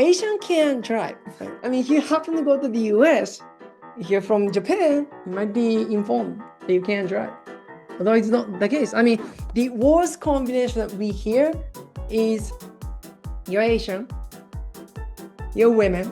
Asian can't drive. I mean, if you happen to go to the US, if you're from Japan, you might be informed that you can't drive. Although it's not the case. I mean, the worst combination that we hear is you're Asian, you're women,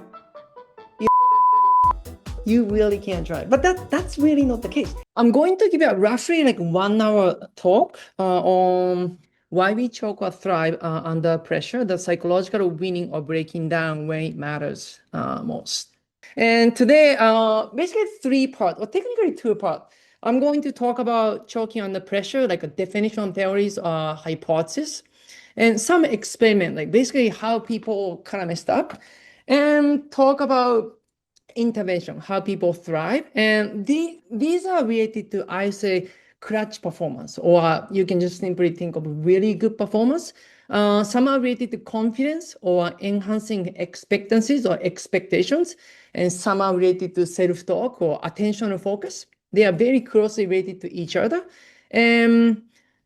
you really can't drive. But that's really not the case. I'm going to give you a roughly like 1 hour talk on why we choke or thrive under pressure, the psychological winning or breaking down when it matters most. And today, basically 3 parts, or technically 2 parts. I'm going to talk about choking under pressure, like a definition theories or hypothesis, and some experiment, like basically how people kind of messed up, and talk about intervention, how people thrive. And these are related to, I say, clutch performance, or you can just simply think of really good performance. Some are related to confidence or enhancing expectancies or expectations, and some are related to self-talk or attentional focus. They are very closely related to each other. And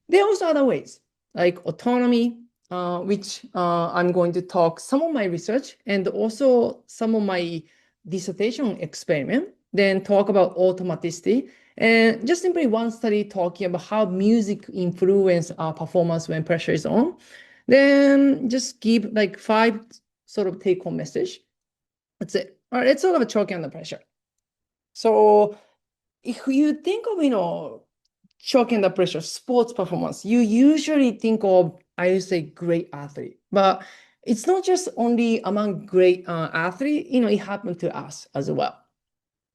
there are also other ways, like autonomy, which I'm going to talk some of my research and also some of my dissertation experiment, then talk about automaticity, and just simply one study talking about how music influence our performance when pressure is on. Then just give like 5 sort of take-home message. That's it. All right, let's talk about choking under pressure. So if you think of, choking under pressure, sports performance, you usually think of, I would say, great athlete. But it's not just only among great athletes, it happened to us as well.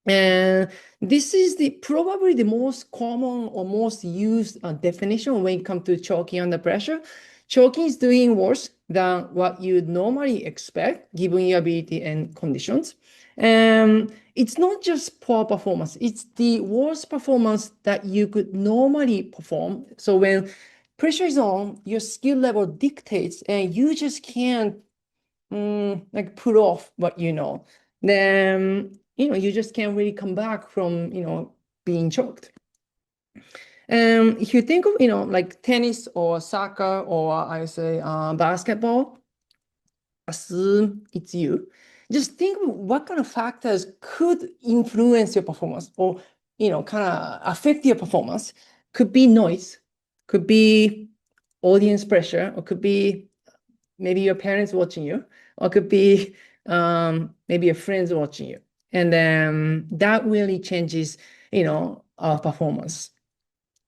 And this is probably the most common or most used definition when it comes to choking under pressure. Choking is doing worse than what you normally expect, given your ability and conditions. And it's not just poor performance, it's the worst performance that you could normally perform. So when pressure is on, your skill level dictates, and you just can't like pull off what you know. Then you just can't really come back from being choked. If you think of like tennis or soccer or I would say basketball, assume it's you. Just think of what kind of factors could influence your performance or kind of affect your performance. Could be noise, could be audience pressure, or could be maybe your parents watching you, or could be maybe your friends watching you. And then that really changes, our performance.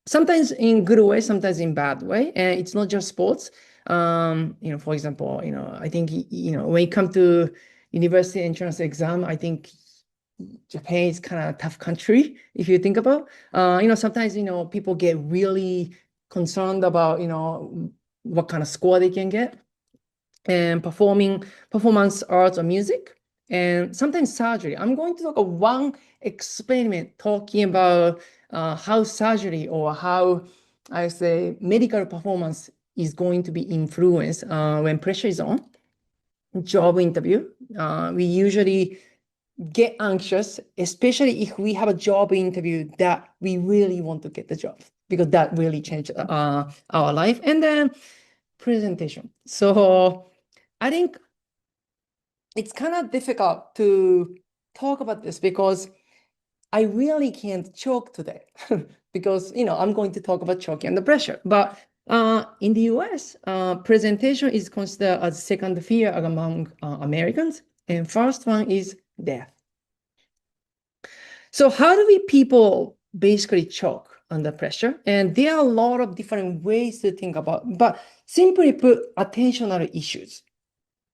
Sometimes in good way, sometimes in bad way. And it's not just sports. For example, I think, when it comes to university entrance exam, I think Japan is kind of a tough country, if you think about. Sometimes, people get really concerned about, what kind of score they can get. And performance arts or music, and sometimes surgery. I'm going to talk about one experiment talking about how surgery or how I say medical performance is going to be influenced when pressure is on. Job interview. We usually get anxious, especially if we have a job interview that we really want to get the job, because that really changed our life. And then presentation. So I think it's kind of difficult to talk about this because I really can't choke today because, I'm going to talk about choking under pressure. But in the US, presentation is considered as second fear among Americans. And first one is death. So how do we people basically choke under pressure? And there are a lot of different ways to think about, but simply put, attentional issues.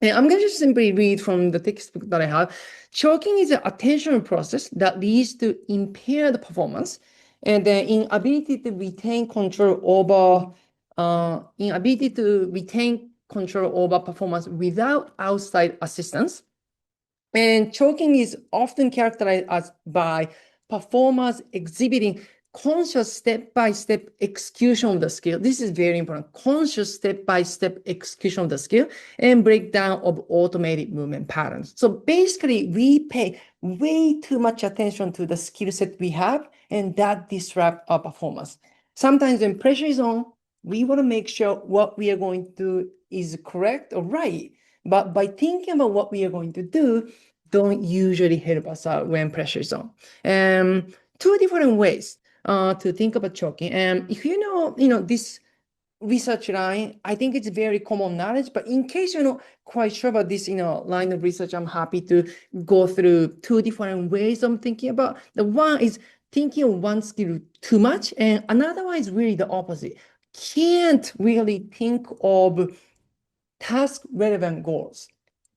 And I'm going to just simply read from the textbook that I have. Choking is an attentional process that leads to impaired performance and the inability to retain control over performance without outside assistance. And choking is often characterized by performers exhibiting conscious step-by-step execution of the skill. This is very important. Conscious step-by-step execution of the skill and breakdown of automated movement patterns. So basically, we pay way too much attention to the skill set we have, and that disrupts our performance. Sometimes when pressure is on, we want to make sure what we are going to do is correct or right. but by thinking about what we are going to do, don't usually help us out when pressure is on. Two different ways to think about choking. And if you know this research line, I think it's very common knowledge, but in case you're not quite sure about this, line of research, I'm happy to go through two different ways of thinking about. The one is thinking of one skill too much, and another one is really the opposite. Can't really think of task relevant goals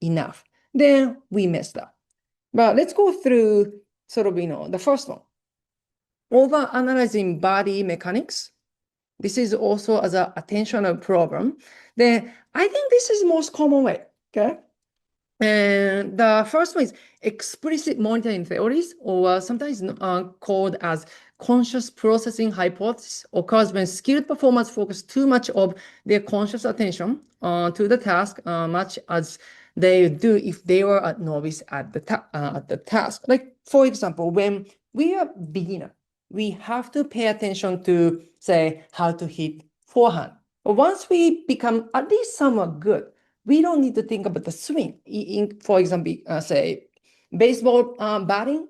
enough. Then we messed up. But let's go through sort of, the first one. Over analyzing body mechanics. This is also as an attentional problem. Then I think this is the most common way, okay? And the first one is explicit monitoring theories, or sometimes called as conscious processing hypothesis, occurs when skilled performers focus too much of their conscious attention to the task, much as they do if they were a novice at the task. Like, for example, when we are beginner, we have to pay attention to, say, how to hit forehand. But once we become at least somewhat good, we don't need to think about the swing. For example, say, baseball batting,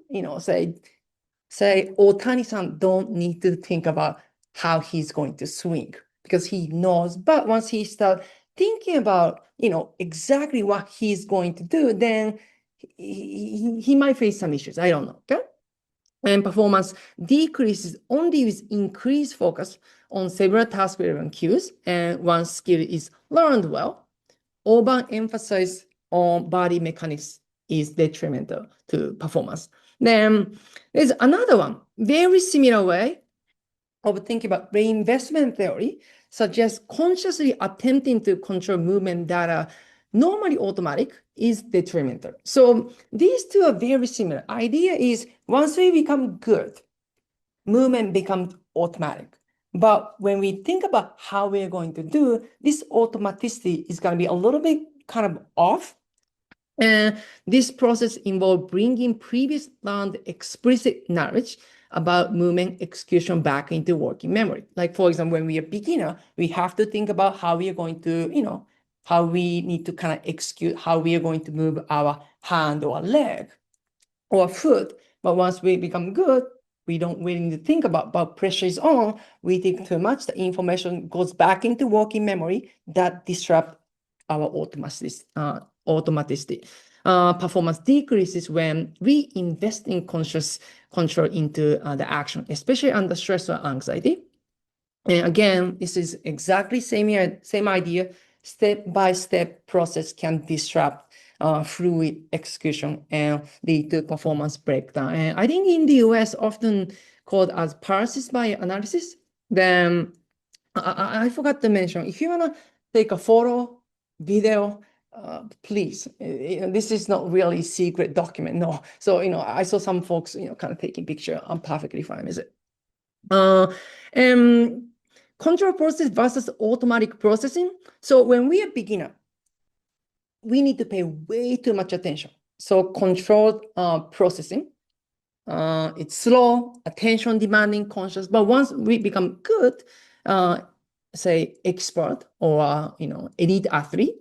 say Otani-san don't need to think about how he's going to swing because he knows. But once he starts thinking about, exactly what he's going to do, then he might face some issues. I don't know, okay? And performance decreases only with increased focus on several task-relevant cues, and once skill is learned well, overemphasis on body mechanics is detrimental to performance. Then there's another one, very similar way of thinking about reinvestment theory, suggests consciously attempting to control movement that are normally automatic is detrimental. So these two are very similar. Idea is once we become good, movement becomes automatic. But when we think about how we're going to do, this automaticity is going to be a little bit kind of off. And this process involves bringing previous learned explicit knowledge about movement execution back into working memory. Like, for example, when we are beginner, we have to think about how we are going to, how we need to kind of execute, how we are going to move our hand or leg or foot. But once we become good, we don't really need to think about pressure is on. We think too much. The information goes back into working memory that disrupt our automaticity. Performance decreases when we invest in conscious control into the action, especially under stress or anxiety. And again, this is exactly same idea. Step-by-step process can disrupt fluid execution and lead to performance breakdown. And I think in the US, often called as paralysis by analysis. Then I forgot to mention, if you want to take a photo, video, please, this is not really secret document, no. So, I saw some folks, kind of taking picture. I'm perfectly fine with it. Control process versus automatic processing. So when we are beginner, we need to pay way too much attention. So controlled processing, it's slow, attention demanding, conscious. But once we become good, say expert or elite athlete,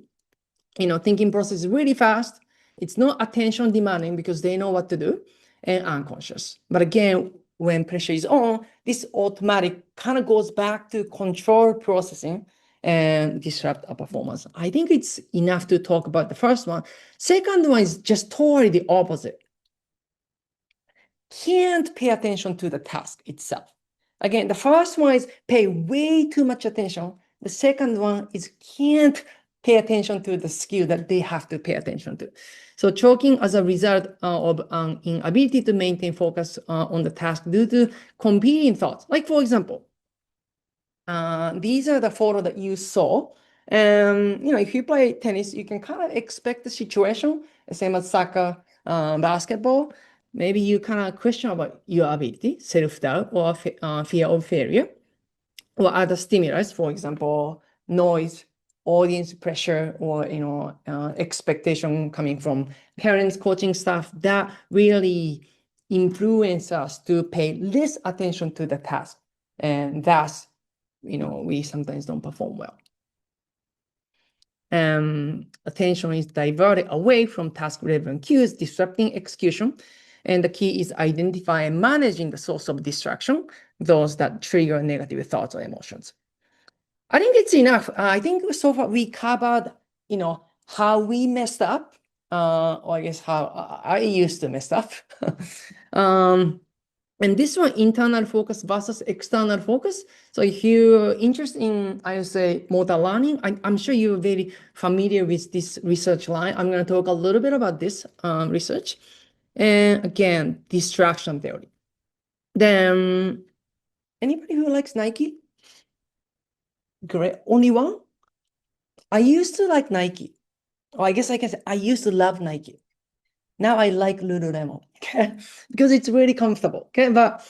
thinking process is really fast. It's not attention demanding because they know what to do, and unconscious. But again, when pressure is on, this automatic kind of goes back to control processing and disrupt our performance. I think it's enough to talk about the first one. Second one is just totally the opposite. Can't pay attention to the task itself. Again, the first one is pay way too much attention. The second one is can't pay attention to the skill that they have to pay attention to. So choking as a result of an inability to maintain focus on the task due to competing thoughts. Like, for example, these are the photos that you saw. If you play tennis, you can kind of expect the situation, the same as soccer, basketball. Maybe you kind of question about your ability, self-doubt, or fear of failure, or other stimulus, for example, noise, audience pressure, or expectation coming from parents, coaching staff that really influence us to pay less attention to the task, and thus, we sometimes don't perform well. Attention is diverted away from task-relevant cues, disrupting execution. And the key is identifying and managing the source of distraction, those that trigger negative thoughts or emotions. I think it's enough. I think so far we covered, how we messed up, or I guess how I used to mess up. And this one, internal focus versus external focus. So if you're interested in, I would say, motor learning, I'm sure you're very familiar with this research line. I'm going to talk a little bit about this research. And again, distraction theory. Then, anybody who likes Nike? Great. Only one? I used to like Nike. Or I guess I can say I used to love Nike. Now I like Lululemon, okay? Because it's really comfortable, okay? But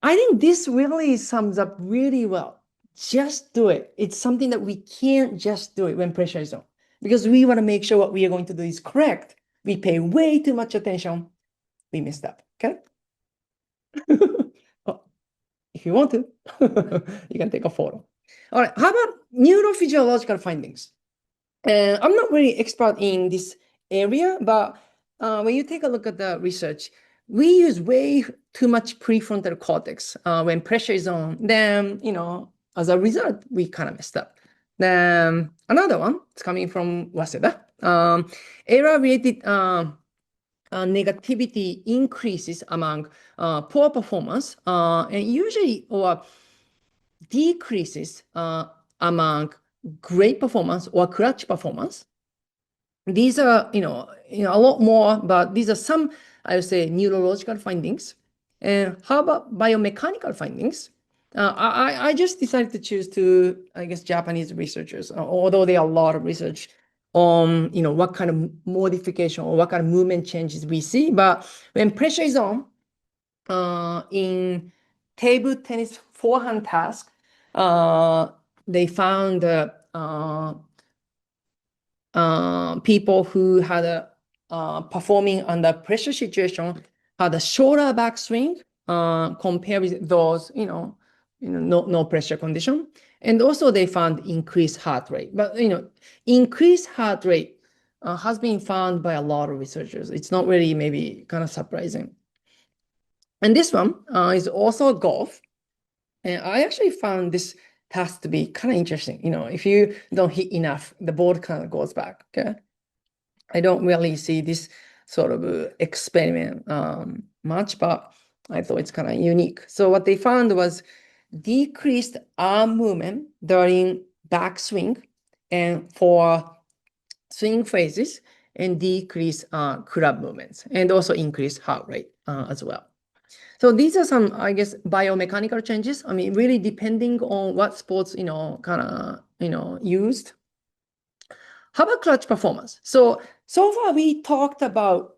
I think this really sums up really well. Just do it. It's something that we can't just do it when pressure is on, because we want to make sure what we are going to do is correct. We pay way too much attention. We messed up, okay? Oh, if you want to, you can take a photo. All right, how about neurophysiological findings? I'm not really expert in this area, but when you take a look at the research, we use way too much prefrontal cortex when pressure is on. Then, as a result, we kind of messed up. Then another one, it's coming from Waseda. Error-related negativity increases among poor performance and usually or decreases among great performance or clutch performance. These are, a lot more, but these are some, I would say, neurological findings. And how about biomechanical findings? I just decided to choose two, I guess, Japanese researchers, although there are a lot of research on, what kind of modification or what kind of movement changes we see. But when pressure is on, in table tennis forehand task, they found people who had performing under pressure situation had a shorter backswing compared with those, no pressure condition. And also they found increased heart rate. But, increased heart rate has been found by a lot of researchers. It's not really maybe kind of surprising. And this one is also golf. And I actually found this task to be kind of interesting. If you don't hit enough, the ball kind of goes back, okay? I don't really see this sort of experiment much, but I thought it's kind of unique. So what they found was decreased arm movement during backswing and for swing phases, and decreased club movements, and also increased heart rate as well. So these are some, I guess, biomechanical changes. I mean, really depending on what sports, kind of, used. How about clutch performance? So far we talked about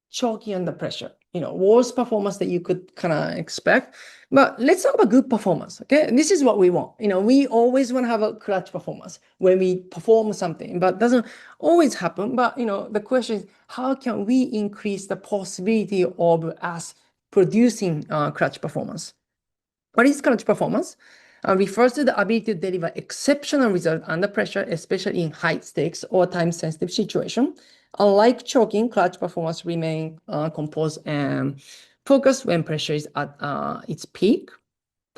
choking under pressure, worst performance that you could kind of expect. But let's talk about good performance, okay? And this is what we want. We always want to have a clutch performance when we perform something, but it doesn't always happen. But, the question is, how can we increase the possibility of us producing clutch performance? What is clutch performance? Refers to the ability to deliver exceptional results under pressure, especially in high stakes or time-sensitive situation. Unlike choking, clutch performance remain composed and focused when pressure is at its peak.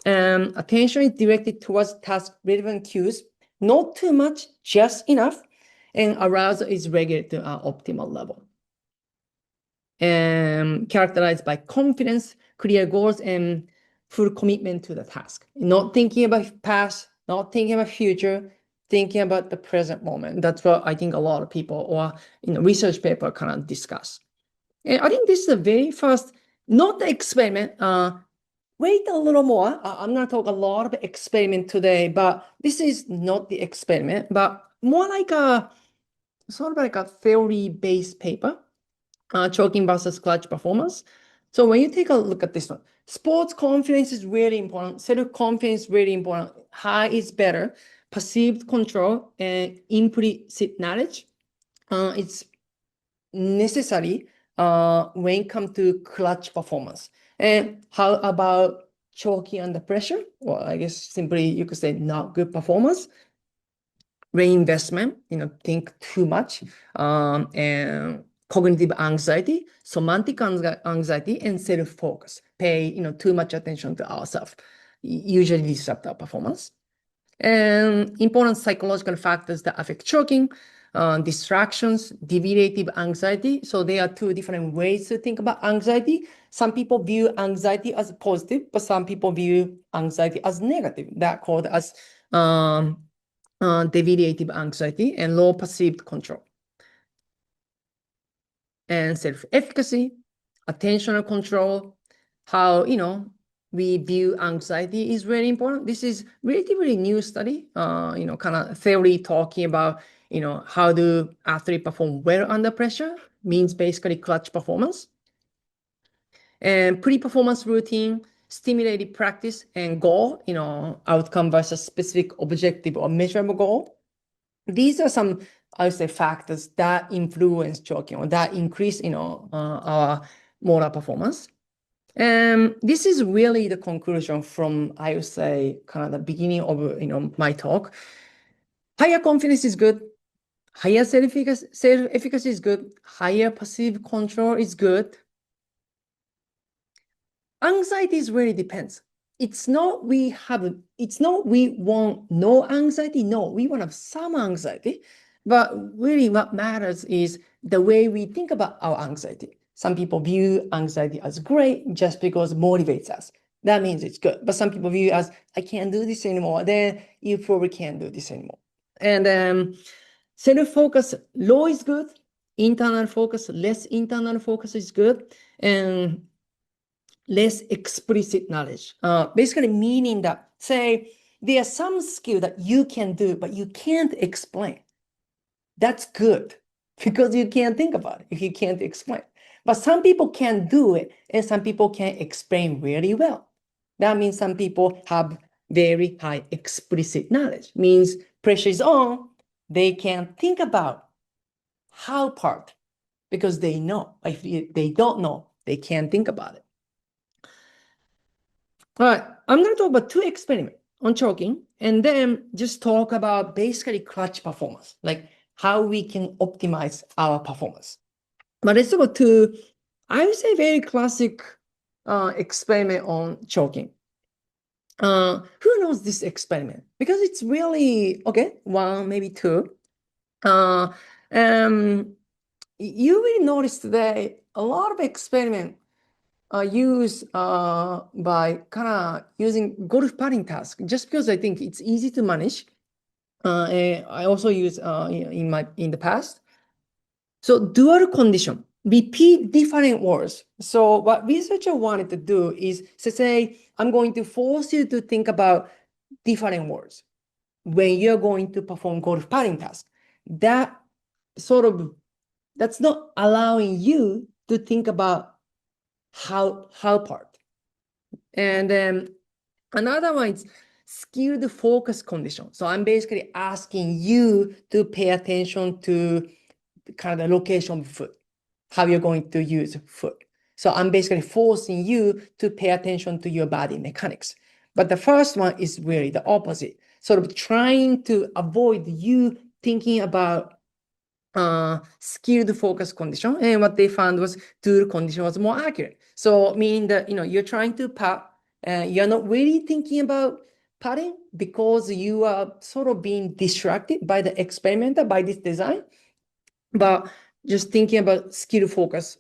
Attention is directed towards task-relevant cues, not too much, just enough, and arousal is regulated to an optimal level. Characterized by confidence, clear goals, and full commitment to the task. Not thinking about past, not thinking about future, thinking about the present moment. That's what I think a lot of people or research paper kind of discuss. And I think this is the very first, not the experiment. Wait a little more. I'm going to talk a lot of experiment today, but this is not the experiment, but more like a sort of like a theory-based paper. Choking versus clutch performance. So when you take a look at this one, sports confidence is really important. Self-confidence is really important. High is better. Perceived control and implicit knowledge. It's necessary when it comes to clutch performance. And how about choking under pressure? Well, I guess simply you could say not good performance. reinvestment, think too much, and cognitive anxiety, somatic anxiety, and self-focus. Pay, too much attention to ourselves. Usually disrupt our performance. And important psychological factors that affect choking, distractions, debilitative anxiety. So there are two different ways to think about anxiety. Some people view anxiety as positive, but some people view anxiety as negative. That called as debilitative anxiety and low perceived control. And self-efficacy, attentional control, how, we view anxiety is very important. This is relatively new study, kind of theory talking about, how do athletes perform well under pressure, means basically clutch performance. And pre-performance routine, stimulated practice, and goal, outcome versus specific objective or measurable goal. These are some, I would say, factors that influence choking or that increase, our motor performance. And this is really the conclusion from, I would say, kind of the beginning of, my talk. Higher confidence is good. Higher self-efficacy is good. Higher perceived control is good. Anxiety really depends. It's not we want no anxiety. No, we want to have some anxiety. But really what matters is the way we think about our anxiety. Some people view anxiety as great just because it motivates us. That means it's good. But some people view it as, I can't do this anymore. Then you probably can't do this anymore. And self-focus, low is good. Internal focus, less internal focus is good. And less explicit knowledge. Basically meaning that, say, there's some skill that you can do, but you can't explain. That's good because you can't think about it if you can't explain. But some people can do it and some people can explain really well. That means some people have very high explicit knowledge. Means pressure is on, they can think about how part because they know. If they don't know, they can't think about it. All right, I'm going to talk about two experiments on choking and then just talk about basically clutch performance, like how we can optimize our performance. But let's talk about two, I would say, very classic experiment on choking. Who knows this experiment? Because it's really, okay, one, maybe two. You will notice today a lot of experiments used by kind of using golf putting task, just because I think it's easy to manage. And I also use in the past. So dual condition, repeat different words. So what researcher wanted to do is to say, I'm going to force you to think about different words when you're going to perform golf putting task. That's not allowing you to think about how part. And then another one is skilled focus condition. So I'm basically asking you to pay attention to kind of the location of foot, how you're going to use foot. So I'm basically forcing you to pay attention to your body mechanics. But the first one is really the opposite, sort of trying to avoid you thinking about skilled focus condition. And what they found was dual condition was more accurate. So meaning that, you're trying to putt, you're not really thinking about putting because you are sort of being distracted by the experimenter, by this design, but just thinking about skill focus,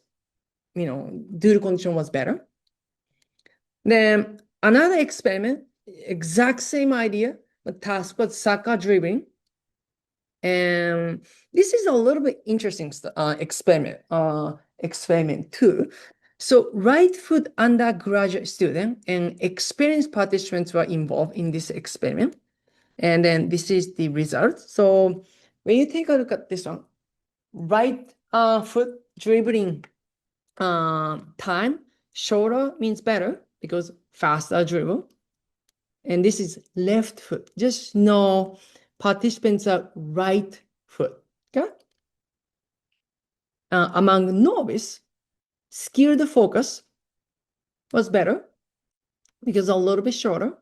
dual condition was better. Then another experiment, exact same idea, but task was soccer dribbling. And this is a little bit interesting experiment too. So right foot undergraduate student and experienced participants were involved in this experiment. And then this is the result. So when you take a look at this one, right foot dribbling time, shorter means better because faster dribble. And this is left foot. Just know participants are right foot. Okay? Among novice, skilled focus was better because a little bit shorter.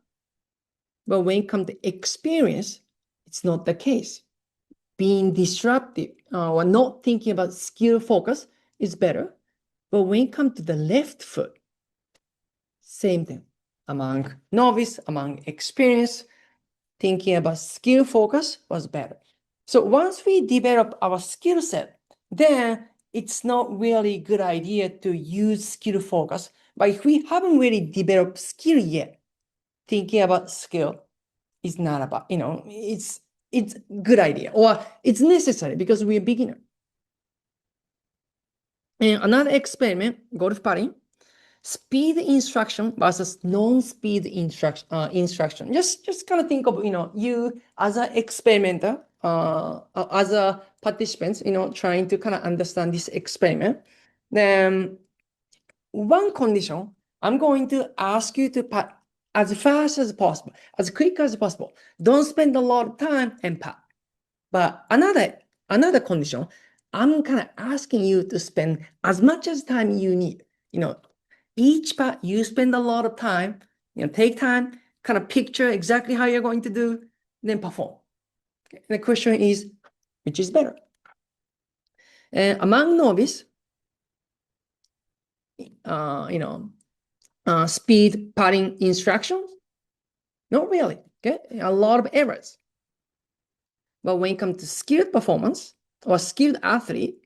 But when it comes to experience, it's not the case. being disruptive or not thinking about skill focus is better. But when it comes to the left foot, same thing. Among novice, among experienced, thinking about skill focus was better. So once we develop our skill set, then it's not really a good idea to use skill focus. But if we haven't really developed skill yet, thinking about skill is not about, it's good idea or it's necessary because we're a beginner. And another experiment, golf putting, speed instruction versus non-speed instruction. Just kind of think of, you as an experimenter, as a participant, trying to kind of understand this experiment. Then one condition, I'm going to ask you to putt as fast as possible, as quick as possible. Don't spend a lot of time and putt. But another condition, I'm kind of asking you to spend as much as time you need. Each part you spend a lot of time, take time, kind of picture exactly how you're going to do, then perform. Okay. The question is, which is better? And among novice, speed putting instructions, not really. Okay, a lot of errors. But when it comes to skilled performance or skilled athlete,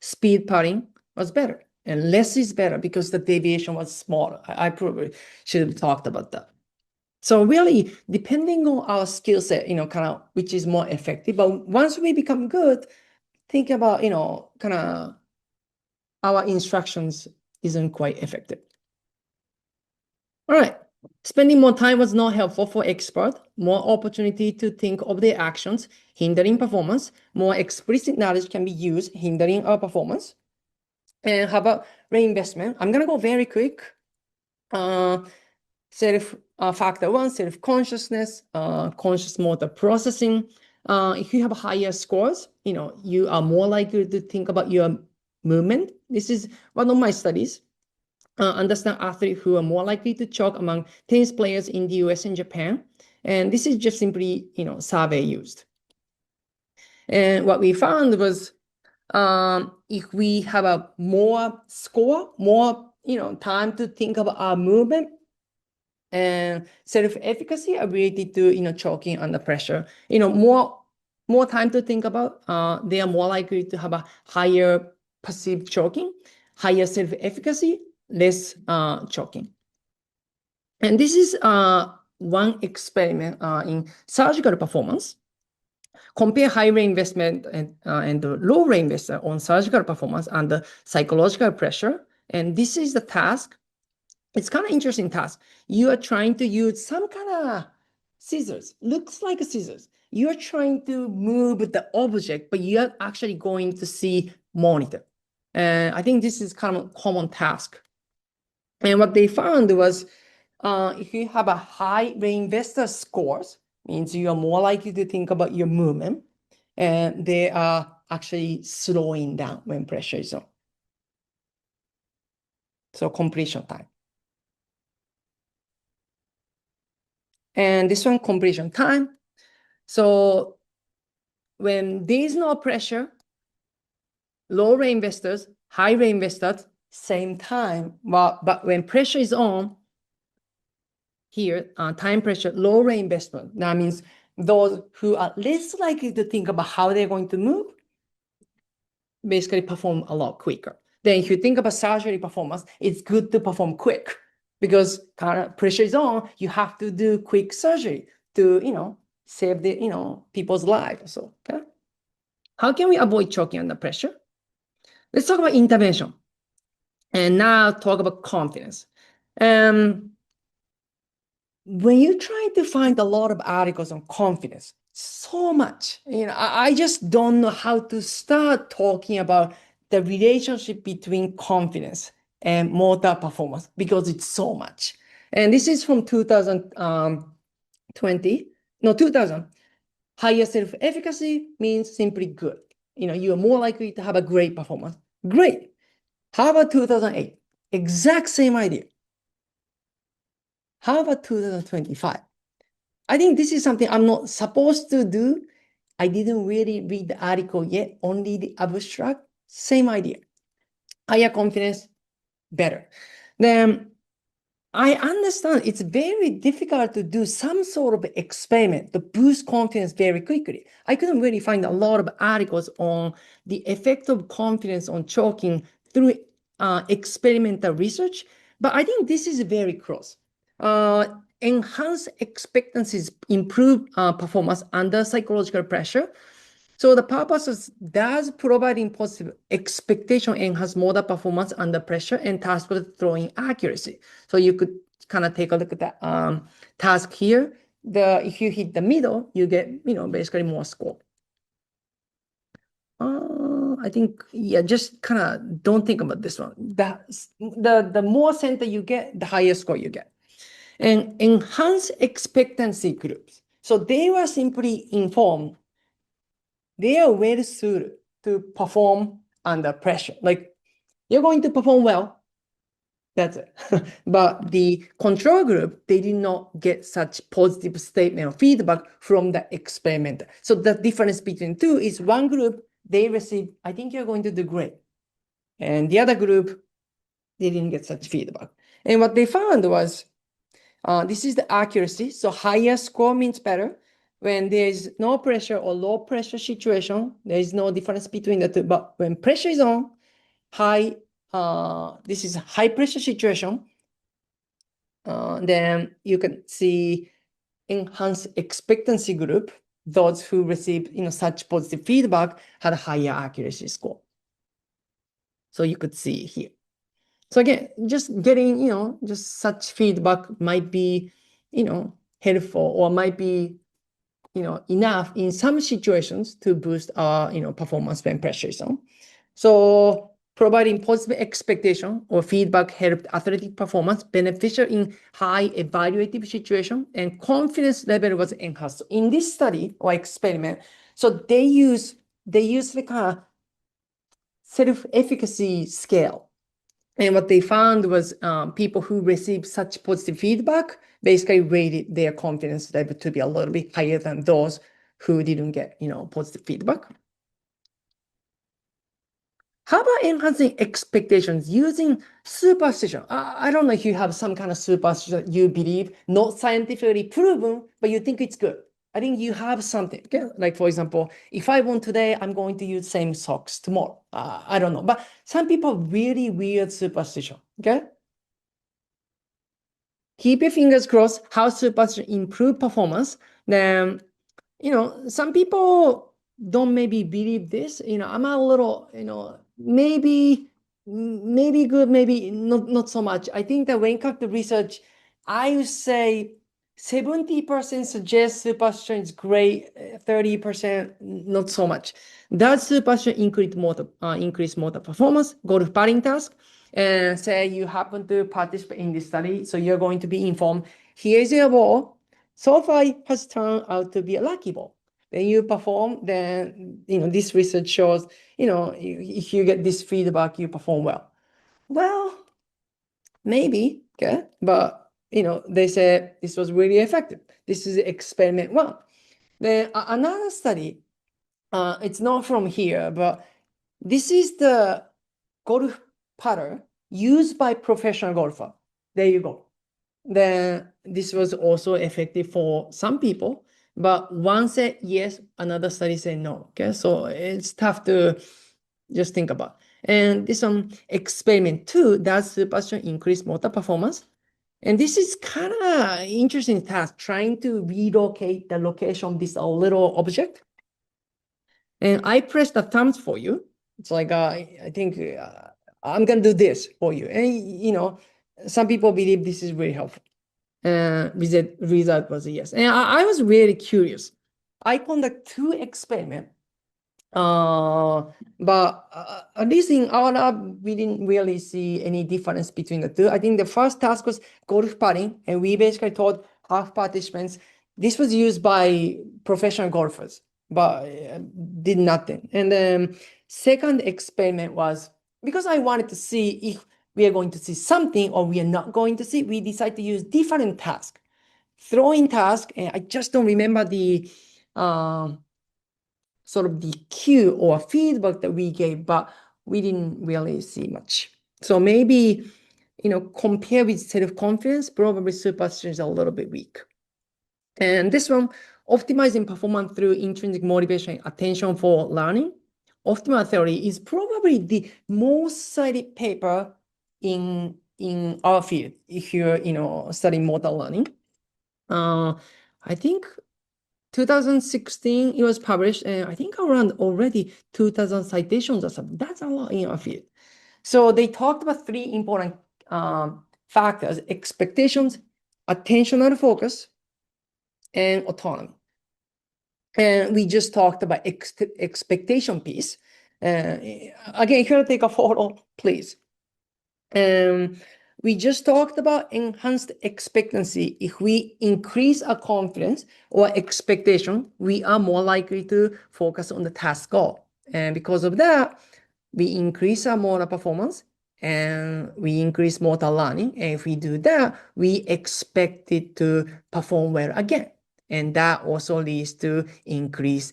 speed putting was better. And less is better because the deviation was smaller. I probably should have talked about that. So really, depending on our skill set, kind of which is more effective. But once we become good, think about, kind of our instructions isn't quite effective. All right. Spending more time was not helpful for expert. More opportunity to think of their actions, hindering performance. More explicit knowledge can be used, hindering our performance. And how about reinvestment? I'm going to go very quick. Factor one, self-consciousness, conscious motor processing. If you have higher scores, you are more likely to think about your movement. This is one of my studies. Understand athletes who are more likely to choke among tennis players in the US and Japan. And this is just simply, survey used. And what we found was if we have a more score, more, time to think about our movement, and self-efficacy ability to, choking under pressure, more time to think about, they are more likely to have a higher passive choking, higher self-efficacy, less choking. And this is one experiment in surgical performance. Compare high reinvestment and low reinvestment on surgical performance under psychological pressure. And this is the task. It's kind of interesting task. You are trying to use some kind of scissors. Looks like a scissors. You're trying to move the object, but you're actually going to see monitor. And I think this is kind of a common task. And what they found was if you have a high reinvestor scores, means you are more likely to think about your movement, and they are actually slowing down when pressure is on. So completion time. And this one, completion time. So when there is no pressure, low reinvestors, high reinvestors, same time. But when pressure is on, here, time pressure, low reinvestment. That means those who are less likely to think about how they're going to move, basically perform a lot quicker. Then if you think about surgery performance, it's good to perform quick because kind of pressure is on, you have to do quick surgery to, save the, people's lives. So, okay. How can we avoid choking under pressure? Let's talk about intervention. And now talk about confidence. When you try to find a lot of articles on confidence, so much, I just don't know how to start talking about the relationship between confidence and motor performance because it's so much. And this is from 2000. Higher self-efficacy means simply good. You are more likely to have a great performance. Great. How about 2008? Exact same idea. How about 2025? I think this is something I'm not supposed to do I didn't really read the article yet, only the abstract. Same idea. Higher confidence, better. Then I understand it's very difficult to do some sort of experiment to boost confidence very quickly. I couldn't really find a lot of articles on the effect of confidence on choking through experimental research, but I think this is very close. Enhance expectancies, improve performance under psychological pressure. So the purpose is, does providing positive expectation enhance model performance under pressure and task throwing accuracy? So you could kind of take a look at that task here. If you hit the middle, you get, basically more score. I think, yeah, just kind of don't think about this one. The more center you get, the higher score you get. And enhance expectancy groups. So they were simply informed they are well suited to perform under pressure. Like, you're going to perform well. That's it. But the control group, they did not get such positive statement or feedback from the experimenter. So the difference between two is one group, they receive, I think you're going to do great. And the other group, they didn't get such feedback. And what they found was, this is the accuracy. So higher score means better. When there is no pressure or low pressure situation, there is no difference between the two. But when pressure is on, this is a high pressure situation, then you can see enhanced expectancy group, those who receive such positive feedback had a higher accuracy score. So you could see here. So again, just getting, just such feedback might be, helpful or might be, enough in some situations to boost our, performance when pressure is on. So providing positive expectation or feedback helped athletic performance beneficial in high evaluative situation and confidence level was enhanced. In this study or experiment, so they use like a self-efficacy scale. And what they found was people who received such positive feedback basically rated their confidence level to be a little bit higher than those who didn't get, positive feedback. How about enhancing expectations using superstition? I don't know if you have some kind of superstition you believe, not scientifically proven, but you think it's good. I think you have something. Okay? Like, for example, if I won today, I'm going to use same socks tomorrow. I don't know. But some people really weird superstition. Okay? Keep your fingers crossed how superstition improve performance. Then, some people don't maybe believe this. I'm a little, maybe good, maybe not so much. I think that when it comes to research, I would say 70% suggest superstition is great, 30% not so much. Does superstition increase motor performance? Go to putting task and say you happen to participate in this study, so you're going to be informed, here's your ball. So far, it has turned out to be a lucky ball. Then you perform, then, this research shows, if you get this feedback, you perform well. Well, maybe, okay, but, they said this was really effective. This is experiment one. Then another study, it's not from here, but this is the golf putter used by professional golfer. There you go. Then this was also effective for some people, but one said yes, another study said no. Okay, so it's tough to just think about. And this one, experiment 2, does superstition increase motor performance? And this is kind of interesting task, trying to relocate the location of this little object. And I press the thumbs for you. It's like, I think I'm going to do this for you. And, some people believe this is very helpful. Result was a yes. And I was really curious. I conduct 2 experiments. But at least in our lab, we didn't really see any difference between the two. I think the first task was golf putting, and we basically taught half participants. This was used by professional golfers, but did nothing. And then second experiment was, because I wanted to see if we are going to see something or we are not going to see, we decided to use different task. Throwing task, and I just don't remember the sort of the cue or feedback that we gave, but we didn't really see much. So maybe, compare with self-confidence, probably superstition is a little bit weak. And this one, optimizing performance through intrinsic motivation and attention for learning. Optimal theory is probably the most cited paper in our field if you're studying motor learning. I think 2016 it was published, and I think around already 2000 citations or something. That's a lot in our field. So they talked about three important factors: expectations, attentional focus, and autonomy. And we just talked about expectation piece. Again, if you want to take a photo, please. We just talked about enhanced expectancy. If we increase our confidence or expectation, we are more likely to focus on the task goal. And because of that, we increase our motor performance and we increase motor learning. And if we do that, we expect it to perform well again. And that also leads to increased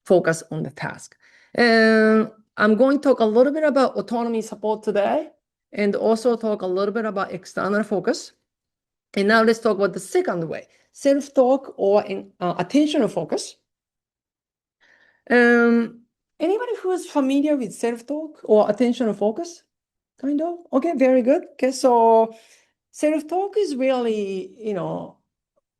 focus on the task. And I'm going to talk a little bit about autonomy support today, and also talk a little bit about external focus. And now let's talk about the second way, self-talk or attentional focus. Anybody who is familiar with self-talk or attentional focus? Kind of? Okay, very good. Okay, so self-talk is really,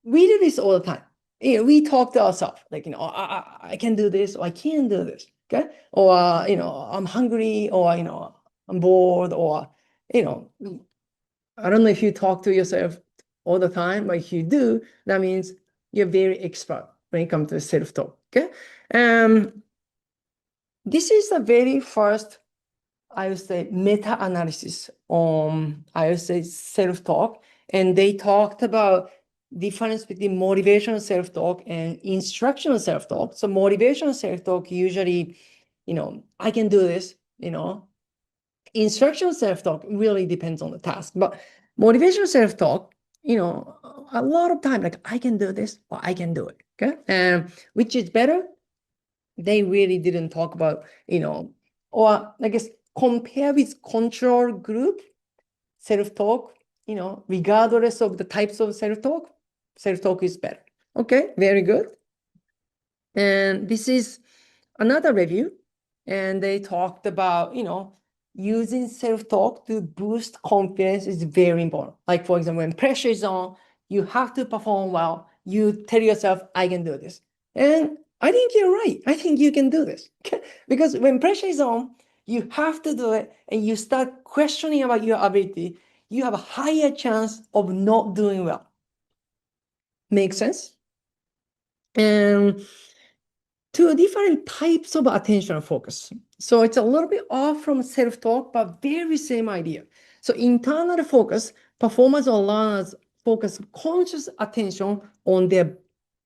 we do this all the time. We talk to ourselves, like, I can do this, or I can't do this, okay? Or, I'm hungry, or, I'm bored, or, I don't know if you talk to yourself all the time, but if you do, that means you're very expert when it comes to self-talk, okay? This is the very first, I would say, meta-analysis on, I would say, self-talk, and they talked about difference between motivational self-talk and instructional self-talk. So motivational self-talk usually, I can do this, Instructional self-talk really depends on the task. But motivational self-talk, a lot of time, like, I can do this or I can do it, okay? And which is better? They really didn't talk about, or I guess compare with control group self-talk, regardless of the types of self-talk is better. Okay, very good. And this is another review, and they talked about, using self-talk to boost confidence is very important. Like, for example, when pressure is on, you have to perform well. You tell yourself, I can do this. And I think you're right. I think you can do this. Okay? Because when pressure is on, you have to do it, and you start questioning about your ability, you have a higher chance of not doing well. Make sense? And two different types of attentional focus. So it's a little bit off from self-talk, but very same idea. So internal focus, performers or learners focus conscious attention on their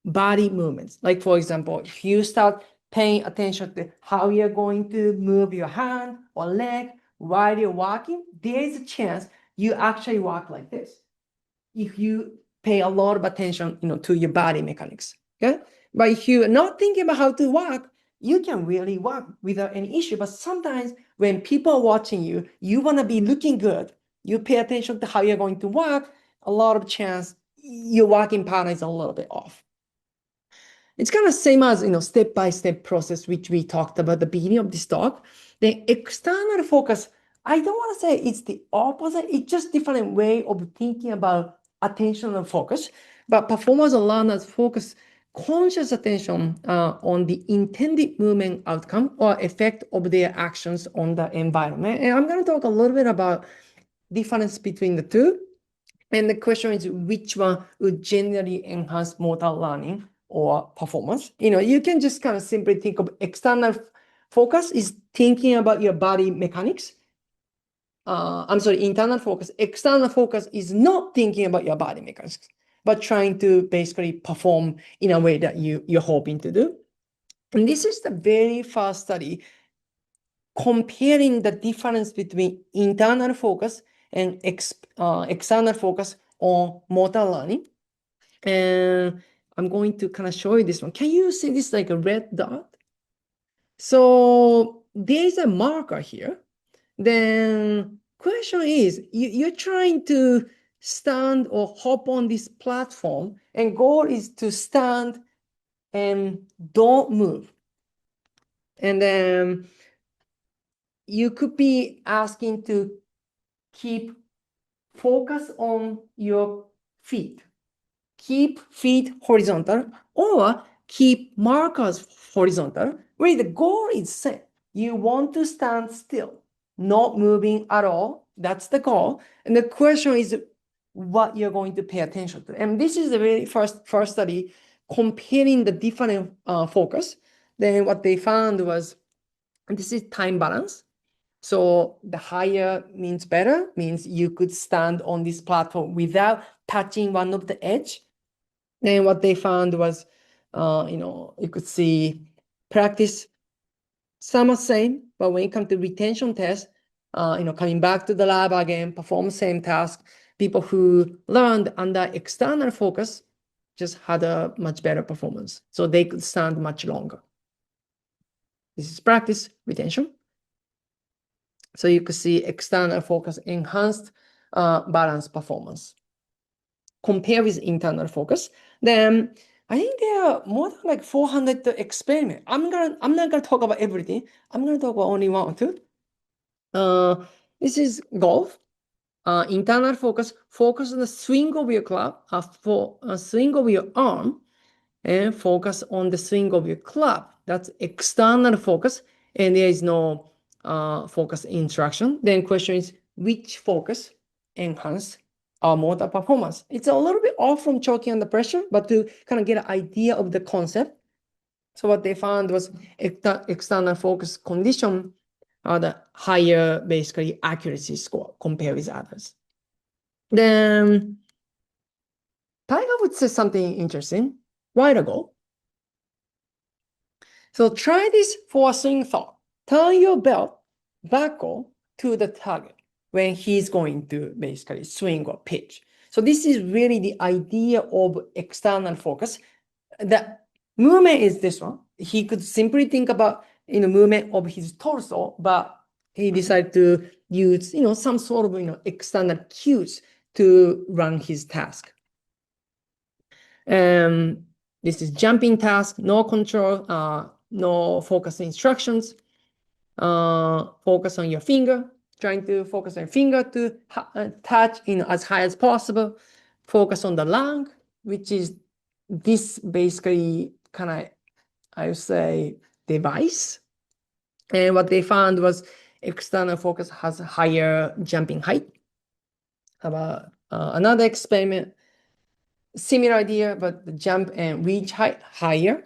body movements. Like, for example, if you start paying attention to how you're going to move your hand or leg while you're walking, there is a chance you actually walk like this. If you pay a lot of attention, to your body mechanics, okay? But if you're not thinking about how to walk, you can really walk without any issue. But sometimes when people are watching you, you want to be looking good. You pay attention to how you're going to walk, a lot of chance your walking pattern is a little bit off. It's kind of same as, step-by-step process, which we talked about at the beginning of this talk. The external focus, I don't want to say it's the opposite. It's just different way of thinking about attentional focus. But performers and learners focus conscious attention on the intended movement outcome or effect of their actions on the environment. And I'm going to talk a little bit about difference between the two. And the question is, which one would generally enhance motor learning or performance? You can just kind of simply think of external focus is thinking about your body mechanics. Internal focus. External focus is not thinking about your body mechanics, but trying to basically perform in a way that you're hoping to do. And this is the very first study comparing the difference between internal focus and external focus on motor learning. And I'm going to kind of show you this one. Can you see this like a red dot? So there's a marker here. Then question is, you're trying to stand or hop on this platform, and goal is to stand and don't move. And then you could be asking to keep focus on your feet. Keep feet horizontal or keep markers horizontal, where the goal is set. You want to stand still, not moving at all. That's the goal. And the question is what you're going to pay attention to. And this is the very first study comparing the different focus. Then what they found was, this is time balance. So the higher means better, means you could stand on this platform without touching one of the edge. Then what they found was, you could see practice, some are same, but when it comes to retention test, coming back to the lab again, perform same task, people who learned under external focus just had a much better performance. So they could stand much longer. This is practice, retention. So you could see external focus enhanced balance performance. Compare with internal focus. Then I think there are more than like 400 experiments. I'm not gonna talk about everything. I'm gonna talk about only one or two. This is golf. Internal focus on the swing of your club, swing of your arm, and focus on the swing of your club. That's external focus, and there is no focus instruction. Then question is, which focus enhance our motor performance? It's a little bit off from choking under pressure, but to kind of get an idea of the concept. So what they found was external focus condition are the higher basically accuracy score compared with others. Then Tiger Woods said something interesting a while ago. So try this for a swing thought. Turn your belt backward to the target when he's going to basically swing or pitch. So this is really the idea of external focus. The movement is this one. He could simply think about movement of his torso, but he decided to use some sort of external cues to run his task. This is jumping task, no control, no focus instructions. Focus on your finger, trying to focus on your finger to touch as high as possible. Focus on the lung, which is this basically kind of, I would say, device. And what they found was external focus has higher jumping height. About another experiment, similar idea, but the jump and reach height higher.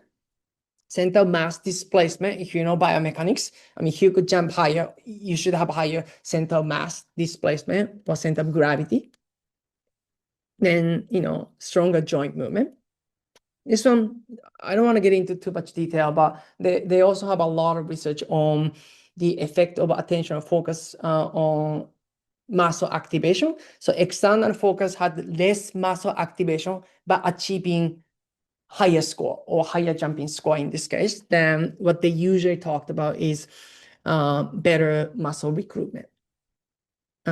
Center of mass displacement, if you know biomechanics, if you could jump higher, you should have higher center of mass displacement or center of gravity. Then, stronger joint movement. This one, I don't want to get into too much detail, but they also have a lot of research on the effect of attentional focus on muscle activation. So external focus had less muscle activation, but achieving higher score or higher jumping score in this case. Then what they usually talked about is better muscle recruitment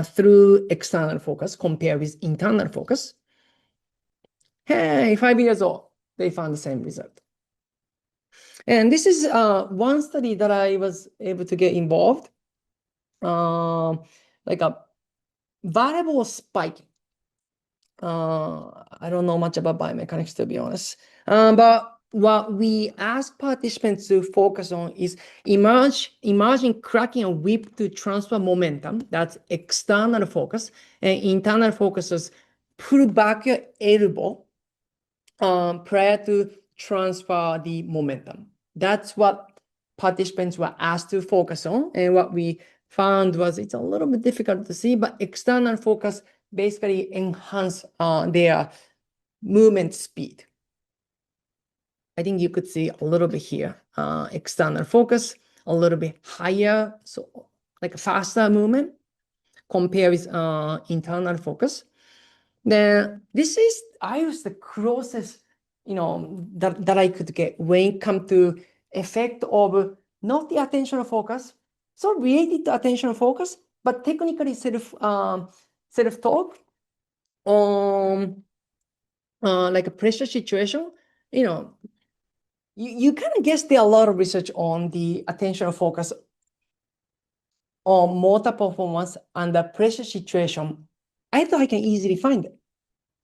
through external focus compared with internal focus. Hey, 5 years old, they found the same result. And this is one study that I was able to get involved, like a variable spike. I don't know much about biomechanics, to be honest. But what we ask participants to focus on is imagine cracking a whip to transfer momentum. That's external focus. And internal focus is pull back your elbow prior to transfer the momentum. That's what participants were asked to focus on. And what we found was it's a little bit difficult to see, but external focus basically enhance their movement speed. I think you could see a little bit here, external focus, a little bit higher, so like a faster movement compared with internal focus. Then this is, I use the closest that I could get when it comes to effect of not the attentional focus, so related to attentional focus, but technically self-talk on like a pressure situation. You kind of guess there are a lot of research on the attentional focus on motor performance under pressure situation. I thought I can easily find it.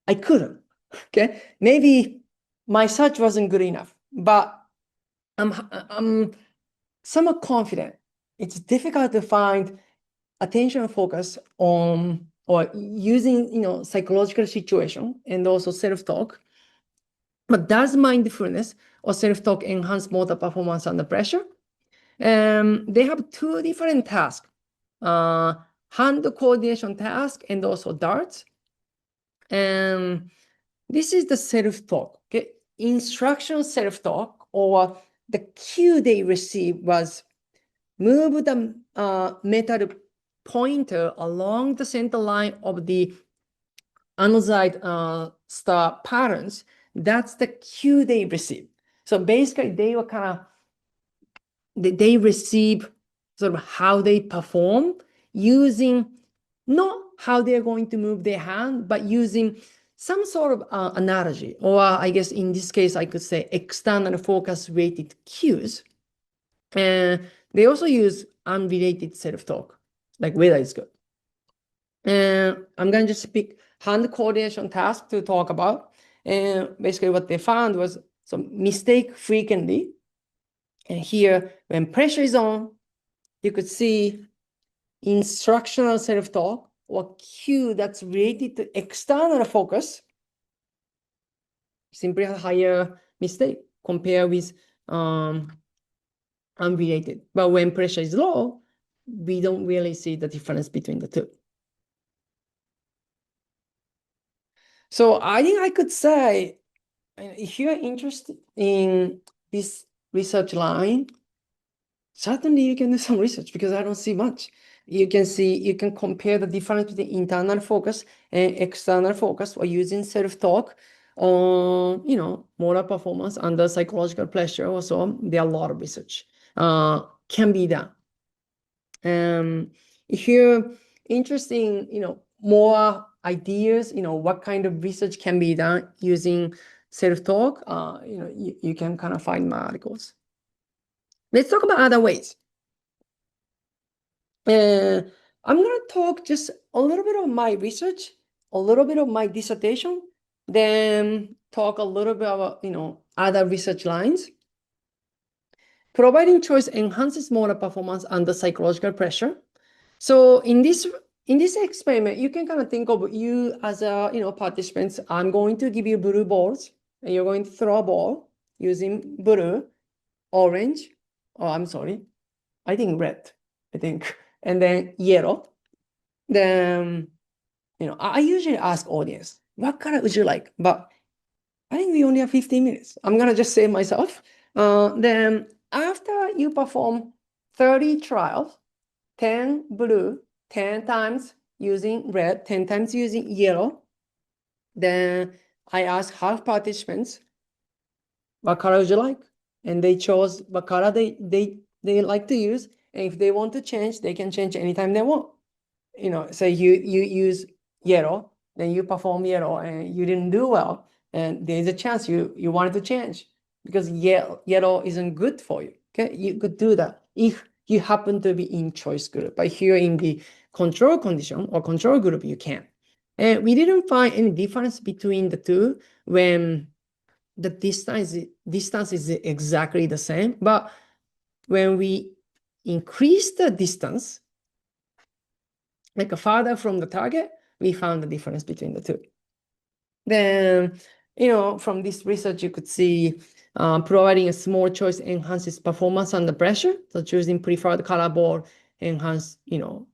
I couldn't. Okay, maybe my search wasn't good enough, but I'm somewhat confident. It's difficult to find attentional focus on or using psychological situation and also self-talk. But does mindfulness or self-talk enhance motor performance under pressure? They have two different tasks, hand coordination task and also darts. And this is the self-talk. Okay? Instruction self-talk, or the cue they received was move the metal pointer along the center line of the anoside star patterns. That's the cue they received. So basically, they were they receive sort of how they perform using not how they're going to move their hand, but using some sort of analogy, or I guess in this case, I could say external focus related cues. And they also use unrelated self-talk, like whether it's good. And I'm going to just pick hand coordination task to talk about. And basically what they found was some mistake frequently. And here, when pressure is on, you could see instructional self-talk or cue that's related to external focus simply has a higher mistake compared with unrelated. But when pressure is low, we don't really see the difference between the two. So I think I could say, if you're interested in this research line, certainly you can do some research because I don't see much. You can compare the difference between internal focus and external focus or using self-talk on, motor performance under psychological pressure. Also, there are a lot of research can be done. If you're interested in, more ideas, what kind of research can be done using self-talk, you can kind of find my articles. Let's talk about other ways. I'm going to talk just a little bit of my research, a little bit of my dissertation, then talk a little bit about, other research lines. Providing choice enhances motor performance under psychological pressure. So in this experiment, you can kind of think of you as participants. I'm going to give you blue balls, and you're going to throw a ball using blue, orange, I'm sorry, I think red, and then yellow. Then, I usually ask audience, what color would you like? But I think we only have 15 minutes. I'm going to just save myself. Then after you perform 30 trials, 10 blue, 10 times using red, 10 times using yellow, then I ask half participants, what color would you like? And they chose what color they like to use. And if they want to change, they can change anytime they want. Say you use yellow, then you perform yellow and you didn't do well. And there's a chance you wanted to change because yellow isn't good for you. Okay, you could do that if you happen to be in choice group. But here in the control condition or control group, you can. And we didn't find any difference between the two when the distance is exactly the same. But when we increase the distance, like farther from the target, we found the difference between the two. Then, from this research, you could see providing a small choice enhances performance under pressure. So choosing preferred color ball enhance,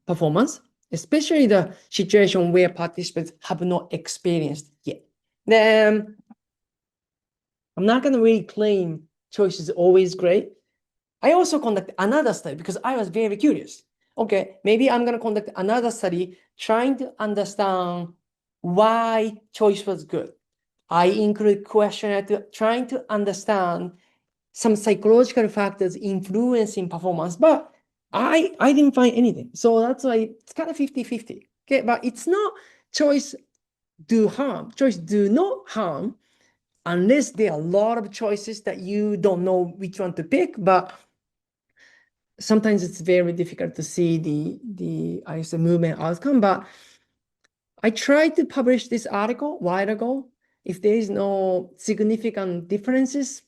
performance, especially the situation where participants have not experienced yet. Then I'm not going to really claim choice is always great. I also conduct another study because I was very curious. Okay, maybe I'm going to conduct another study trying to understand why choice was good. I include questionnaire to trying to understand some psychological factors influencing performance, but I didn't find anything. So that's why it's kind of 50-50. Okay, but it's not choice do harm, choice do not harm, unless there are a lot of choices that you don't know which one to pick. But sometimes it's very difficult to see the I say movement outcome. But I tried to publish this article a while ago. If there is no significant differences,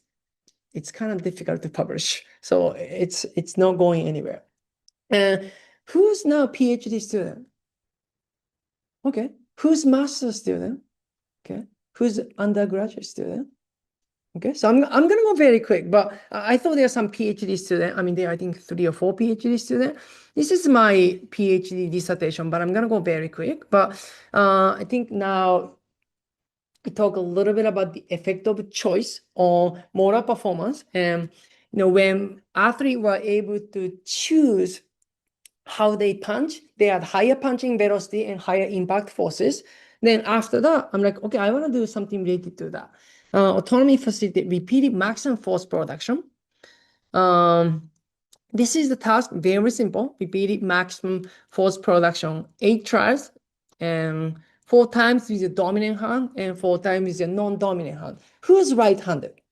it's kind of difficult to publish. So it's not going anywhere. Who's now PhD student? Okay. Who's master student? Okay. Who's undergraduate student? Okay. So I'm gonna go very quick, but I thought there are some PhD student. I mean, there are, I think 3 or 4 PhD student. This is my PhD dissertation, but I'm gonna go very quick. But I think now we talk a little bit about the effect of choice on motor performance. And when athletes were able to choose how they punch, they had higher punching velocity and higher impact forces. Then after that, I'm like, okay, I want to do something related to that. Autonomy facilitate repeated maximum force production. This is the task, very simple. Repeated maximum force production, 8 tries, and 4 times with the dominant hand and 4 times with the non-dominant hand. Who's right-handed?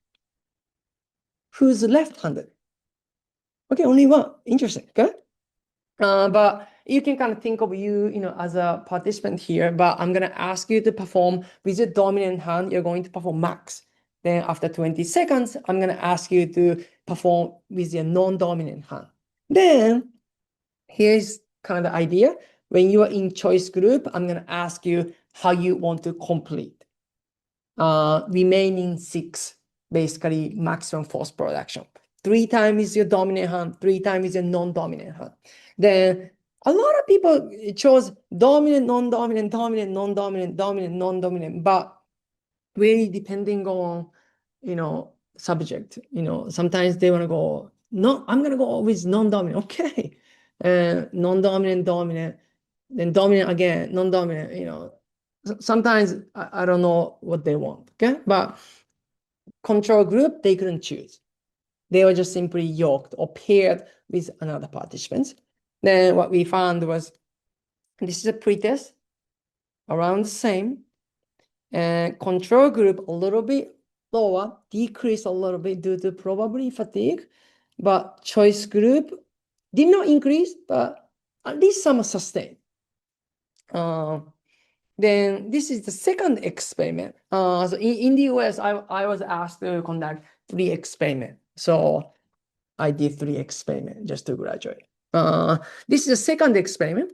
Who's left-handed? Okay, only one. Interesting. Okay. But you can kind of think of you as a participant here, but I'm going to ask you to perform with your dominant hand. You're going to perform max. Then after 20 seconds, I'm going to ask you to perform with your non-dominant hand. Then here's kind of the idea. When you are in choice group, I'm going to ask you how you want to complete. Remaining 6, basically maximum force production. 3 times is your dominant hand, 3 times is your non-dominant hand. Then a lot of people chose dominant, non-dominant, dominant, non-dominant, dominant, non-dominant, but really depending on, subject, sometimes they want to go, no, I'm going to go with non-dominant. Okay. Non-dominant, dominant, then dominant again, non-dominant, sometimes I don't know what they want. Okay. But control group, they couldn't choose. They were just simply yoked or paired with another participants. Then what we found was, this is a pretest, around the same. And control group a little bit lower, decrease a little bit due to probably fatigue. But choice group did not increase, but at least some sustained. Then this is the second experiment. So in the US, I was asked to conduct 3 experiments. So I did 3 experiments just to graduate. This is the second experiment.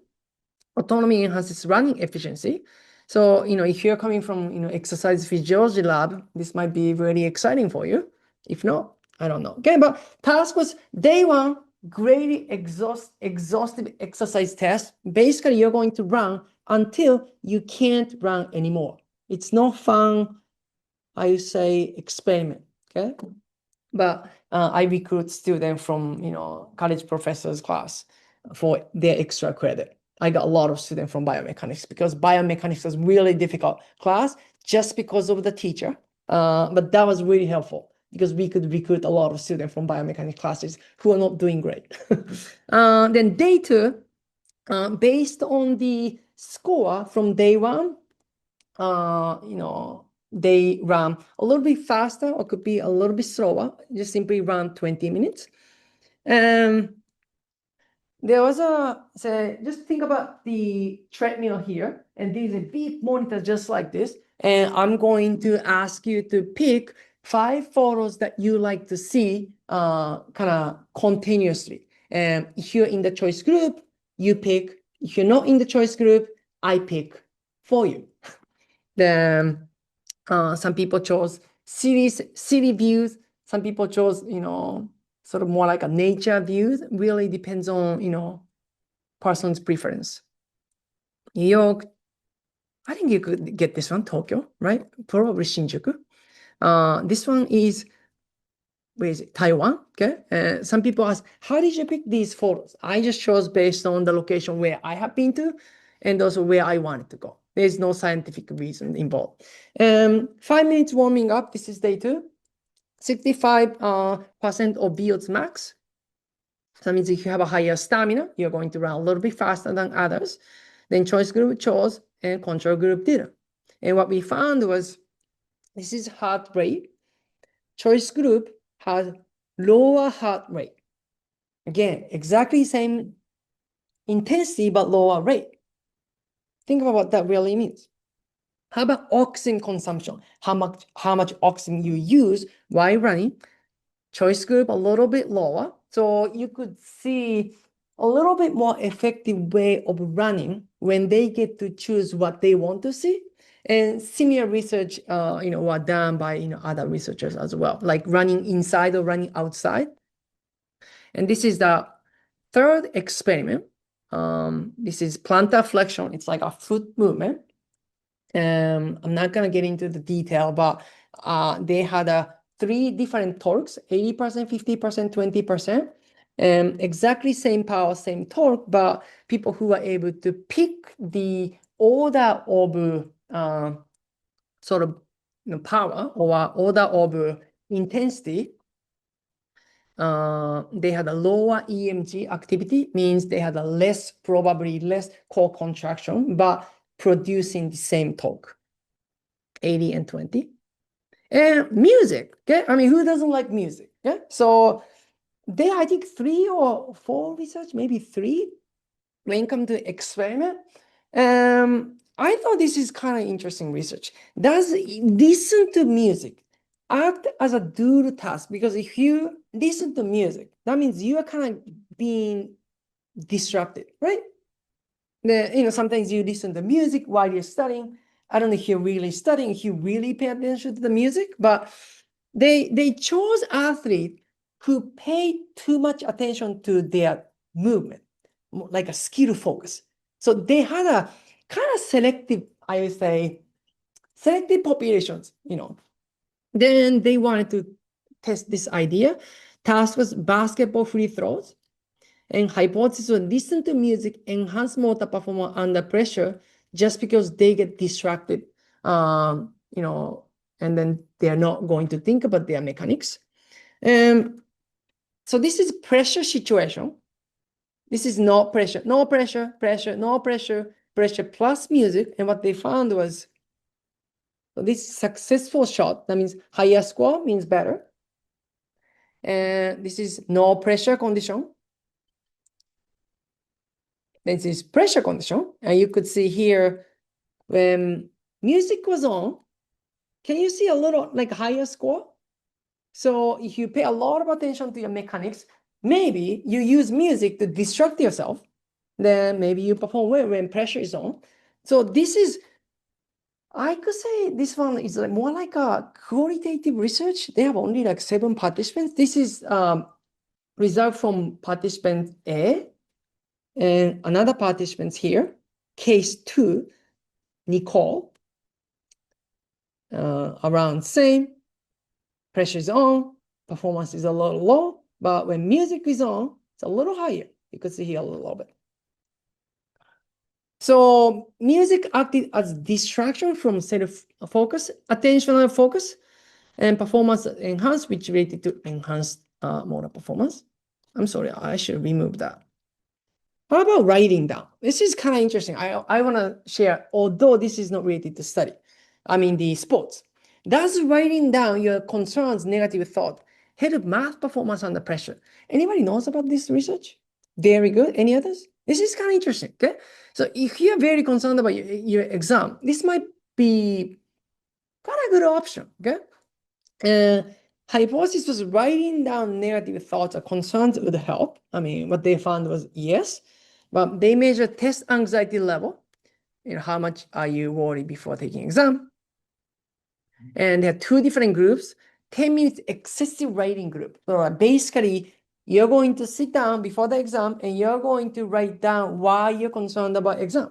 Autonomy enhances running efficiency. So, if you're coming from, exercise physiology lab, this might be very exciting for you. If not, I don't know. Okay, but task was day 1, greatly exhaustive exercise test. Basically, you're going to run until you can't run anymore. It's not fun, I say, experiment. Okay. But I recruit students from, college professors class for their extra credit. I got a lot of students from biomechanics because biomechanics was really difficult class just because of the teacher. But that was really helpful because we could recruit a lot of students from biomechanics classes who are not doing great. Then day 2, based on the score from day 1, they run a little bit faster or could be a little bit slower, just simply run 20 minutes. There was just think about the treadmill here, and there's a big monitor just like this. And I'm going to ask you to pick 5 photos that you like to see kind of continuously. And if you're in the choice group, you pick. If you're not in the choice group, I pick for you. Then some people chose city views. Some people chose, sort of more like a nature views. Really depends on, person's preference. New York, I think you could get this one, Tokyo, right? Probably Shinjuku. This one is, where is it? Taiwan, okay? Some people ask, how did you pick these photos? I just chose based on the location where I have been to and also where I wanted to go. There's no scientific reason involved. 5 minutes warming up. This is day 2. 65% of VO2 max. So that means if you have a higher stamina, you're going to run a little bit faster than others. Then choice group chose and control group didn't. And what we found was, this is heart rate. Choice group has lower heart rate. Again, exactly same intensity, but lower rate. Think about what that really means. How about oxygen consumption? How much oxygen you use while running? Choice group a little bit lower. So you could see a little bit more effective way of running when they get to choose what they want to see. And similar research, were done by other researchers as well, like running inside or running outside. And this is the third experiment. This is plantar flexion. It's like a foot movement. I'm not gonna get into the detail, but they had 3 different torques: 80%, 50%, 20%. Exactly same power, same torque, but people who were able to pick the order of sort of power or order of intensity, they had a lower EMG activity, means they had probably less core contraction, but producing the same torque, 80 and 20. And music, okay? I mean, who doesn't like music? Yeah. So there, I think 3 or 4 research, maybe 3, when it comes to experiment. I thought this is kind of interesting research. Does listen to music act as a dual task? Because if you listen to music, that means you are kind of being disrupted, right? Sometimes you listen to music while you're studying. I don't know if you're really studying, if you really pay attention to the music, but they chose athletes who pay too much attention to their movement, like a skill focus. So they had a kind of selective, I would say, selective populations, Then they wanted to test this idea. Task was basketball free throws. And hypothesis was listen to music, enhance motor performance under pressure just because they get distracted, and then they're not going to think about their mechanics. So this is pressure situation. This is no pressure, no pressure, pressure, no pressure, pressure plus music. And what they found was, so this successful shot, that means higher score means better. And this is no pressure condition. This is pressure condition. And you could see here, when music was on, can you see a little like higher score? So if you pay a lot of attention to your mechanics, maybe you use music to distract yourself, then maybe you perform well when pressure is on. So this is, I could say this one is more like a qualitative research. They have only like 7 participants. This is result from participant A and another participant here, case 2, Nicole, around same, pressure is on, performance is a little low, but when music is on, it's a little higher. You could see here a little bit. So music acted as distraction from self-focus, attentional focus, and performance enhanced, which related to enhanced motor performance. I'm sorry, I should remove that. How about writing down? This is kind of interesting. I want to share, although this is not related to study, I mean the sports. Does writing down your concerns, negative thought, help math performance under pressure? Anybody knows about this research? Very good. Any others? This is kind of interesting, okay? So if you're very concerned about your exam, this might be kind of a good option, okay? Hypothesis was writing down negative thoughts or concerns would help. I mean, what they found was yes, but they measured test anxiety level. How much are you worried before taking exam? And there are 2 different groups. 10 minutes excessive writing group. So basically, you're going to sit down before the exam and you're going to write down why you're concerned about exam.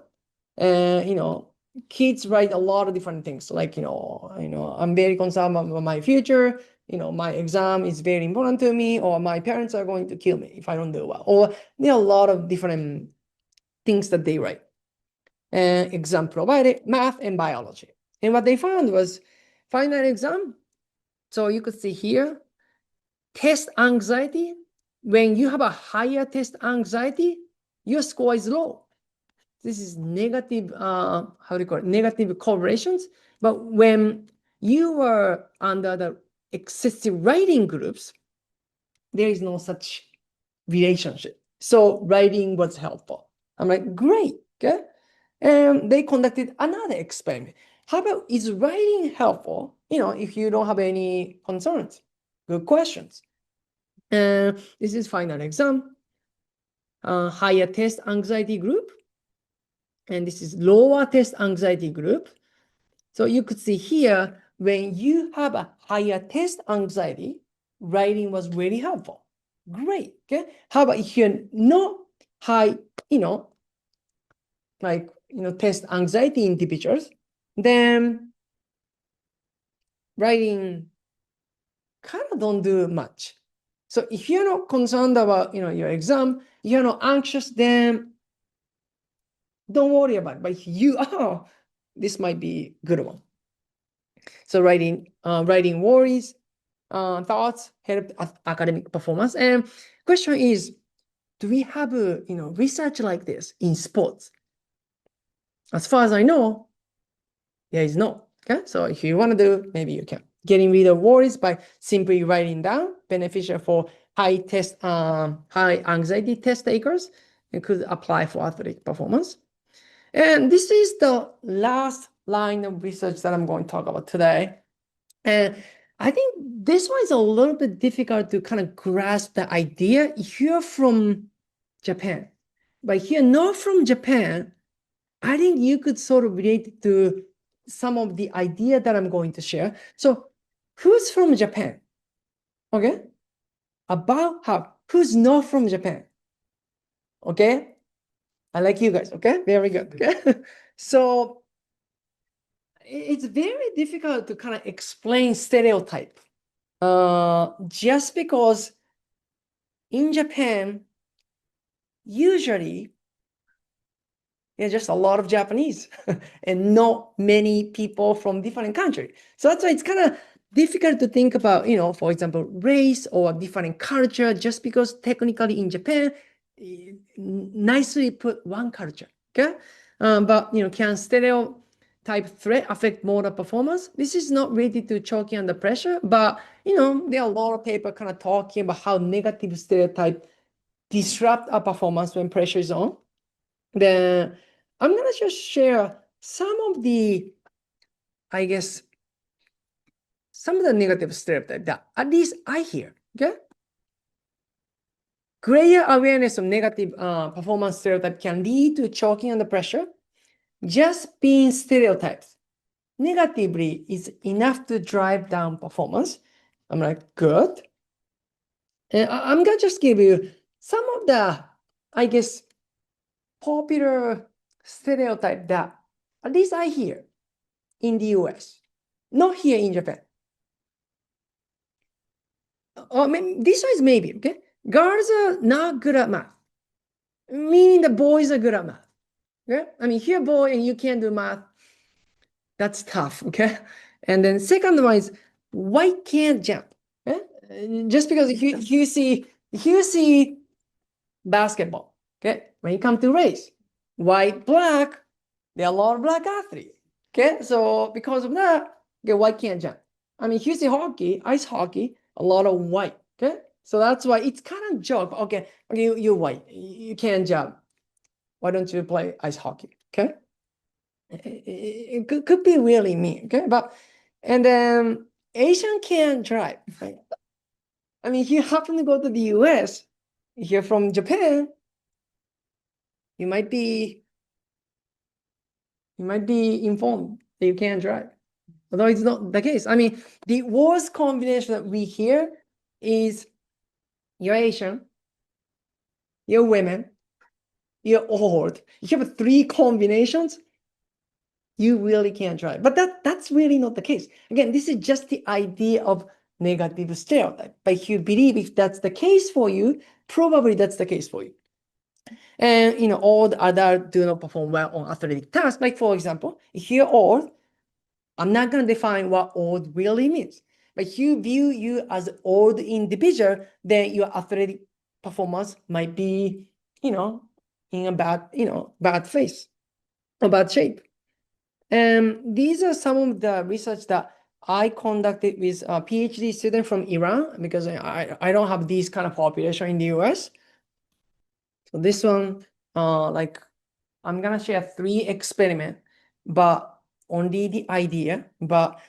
Kids write a lot of different things, like, I'm very concerned about my future. My exam is very important to me, or my parents are going to kill me if I don't do well. Or there are a lot of different things that they write. exam provided, math and biology. And what they found was final exam. So you could see here, test anxiety. When you have a higher test anxiety, your score is low. This is negative, how do you call it? Negative correlations. But when you were under the excessive writing groups, there is no such relationship. So writing was helpful. I'm like, great, okay? And they conducted another experiment. How about, is writing helpful, if you don't have any concerns? Good questions. This is final exam. Higher test anxiety group. And this is lower test anxiety group. So you could see here, when you have a higher test anxiety, writing was really helpful. Great, okay? How about if you're not high, test anxiety individuals, then writing kind of don't do much. So if you're not concerned about, your exam, you're not anxious, then don't worry about it. But if you are, this might be a good one. So writing worries, thoughts help academic performance. And question is, do we have research like this in sports? As far as I know, there is no. Okay, so if you want to do, maybe you can. Getting rid of worries by simply writing down, beneficial for high anxiety test takers. It could apply for athletic performance. And this is the last line of research that I'm going to talk about today. And I think this one is a little bit difficult to kind of grasp the idea if you're from Japan. But if you're not from Japan, I think you could sort of relate to some of the idea that I'm going to share. So who's from Japan? Okay. About half. Who's not from Japan? Okay. I like you guys. Okay. Very good. Okay. So it's very difficult to kind of explain stereotype. Just because in Japan, usually there's just a lot of Japanese and not many people from different countries. So that's why it's kind of difficult to think about, for example, race or different culture, just because technically in Japan, nicely put one culture, okay? But, can stereotype threat affect motor performance? This is not related to choking under pressure, but, there are a lot of people kind of talking about how negative stereotype disrupt our performance when pressure is on. Then I'm going to just share some of the, I guess, some of the negative stereotypes that at least I hear, okay? Greater awareness of negative performance stereotype can lead to choking under pressure. Just being stereotypes negatively is enough to drive down performance. I'm like, good. And I'm going to just give you some of the, I guess, popular stereotype that at least I hear in the US, not here in Japan. This one is maybe, okay? Girls are not good at math, meaning the boys are good at math. Okay? If you're a boy and you can't do math, that's tough, okay? And then second one is white can't jump. Okay? Just because if you see basketball, okay? When you come to race, white, black, there are a lot of black athletes. Okay, so because of that, okay, white can't jump. If you see hockey, ice hockey, a lot of white. Okay, so that's why it's kind of joke. Okay, you're white, you can't jump. Why don't you play ice hockey? Okay, it could be really mean. Okay, and then Asian can't drive. Right? If you happen to go to the US, if you're from Japan, you might be informed that you can't drive. Although it's not the case. The worst combination that we hear is you're Asian, you're women, you're old. You have 3 combinations, you really can't drive. But that's really not the case. Again, this is just the idea of negative stereotype. But if you believe if that's the case for you, probably that's the case for you. And old adults do not perform well on athletic tasks. Like for example, if you're old, I'm not going to define what old really means. But if you view you as an old individual, then your athletic performance might be, in a bad phase or bad shape. And these are some of the research that I conducted with a PhD student from Iran, because I don't have these kind of population in the US. So this one, I'm gonna share 3 experiments, but only the idea. But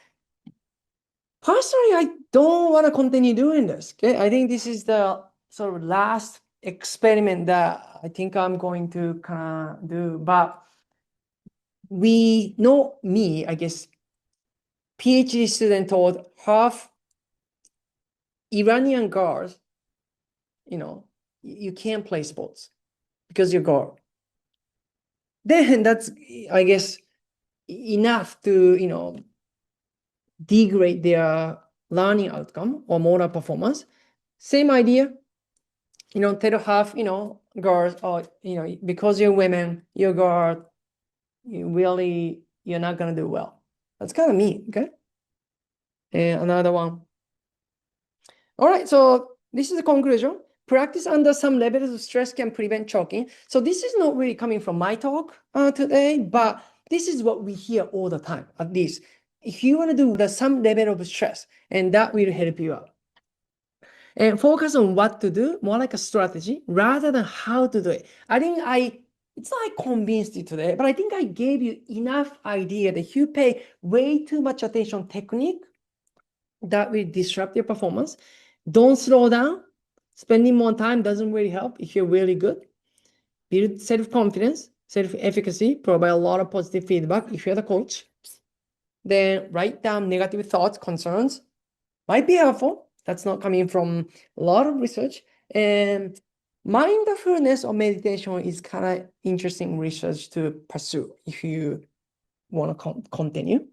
personally, I don't want to continue doing this. Okay, I think this is the sort of last experiment that I think I'm going to kind of do. But we know me, I guess, PhD student told half Iranian girls, you can't play sports because you're girl. Then that's, I guess, enough to, degrade their learning outcome or moral performance. Same idea, tell half, girls, or, because you're women, you're girl, you're not going to do well. That's kind of mean, okay? And another one. All right, so this is the conclusion. Practice under some levels of stress can prevent choking. So this is not really coming from my talk today, but this is what we hear all the time, at least. If you want to do some level of stress, and that will help you out. And focus on what to do, more like a strategy, rather than how to do it. I think it's not I convinced you today, but I think I gave you enough idea that if you pay way too much attention technique, that will disrupt your performance. Don't slow down. Spending more time doesn't really help if you're really good. Build self-confidence, self-efficacy, provide a lot of positive feedback if you're the coach. Then write down negative thoughts, concerns. Might be helpful. That's not coming from a lot of research. And mindfulness or meditation is kind of interesting research to pursue if you want to continue.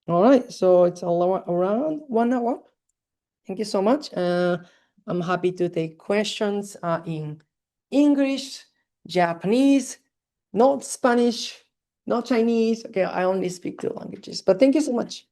All right, so it's around 1 hour. Thank you so much. I'm happy to take questions in English, Japanese, not Spanish, not Chinese. Okay, I only speak 2 languages, but thank you so much.